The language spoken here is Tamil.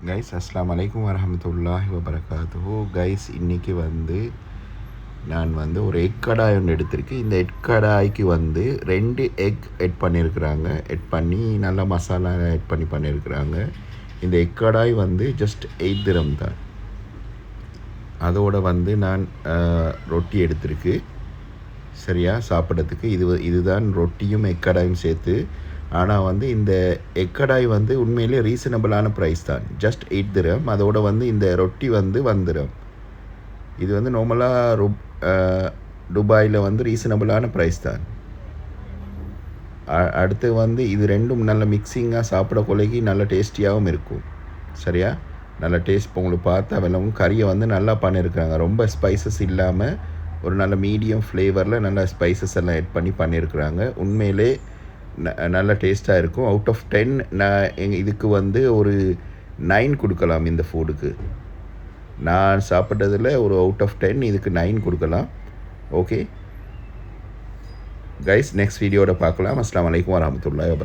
கைஸ் அஸ்ஸலாமு அலைக்கும் வரஹ்மத்துல்லாஹி வபரகாத்துஹு. கைஸ் இன்றைக்கி நான் ஒரு எக் கடாய் ஒன்று எடுத்திருக்கேன். இந்த எக் கடாய்க்கு 2 எக் எட் பண்ணியிருக்கிறாங்க. எட் பண்ணி நல்லா மசாலா எட் பண்ணியிருக்கிறாங்க. இந்த எக் கடாய் ஜஸ்ட் 8 திரம் தான். அதோட நான் ரொட்டி எடுத்திருக்கு சரியா சாப்பிட்றதுக்கு. இதுதான் ரொட்டியும் எக் கடாயும் சேர்த்து. ஆனால் இந்த எக் கடாய் உண்மையிலே ரீசனபிளான ப்ரைஸ் தான். Just 8 dirham. அதோட இந்த ரொட்டி வந்துடும். இது நார்மலாக துபாயில் ரீசனபிளான ப்ரைஸ் தான். அடுத்து இது ரெண்டும் நல்ல மிக்சிங்காக சாப்பிட கொலைக்கு நல்ல டேஸ்டியாகவும் இருக்கும் சரியா. நல்ல டேஸ்ட் உங்களுக்கு பார்த்தா வெள்ளவும் கறியை நல்லா பண்ணியிருக்காங்க. ரொம்ப ஸ்பைசஸ் இல்லாமல் ஒரு நல்ல மீடியம் ஃப்ளேவரில் நல்ல ஸ்பைசஸ் எல்லாம் எட் பண்ணியிருக்கிறாங்க. உண்மையிலே நல்ல டேஸ்ட்டாக இருக்கும். அவுட் ஆஃப் 10 நான் இதுக்கு ஒரு 9 கொடுக்கலாம். இந்த ஃபுட்டுக்கு நான் சாப்பிட்டதில் ஒரு அவுட் ஆஃப் 10 இதுக்கு 9 கொடுக்கலாம். ஓகே கைஸ், நெக்ஸ்ட் வீடியோட பார்க்கலாம். அஸ்ஸலாமு அலைக்கும் வரஹ்மத்துல்லாஹி வபரகாத்துஹு.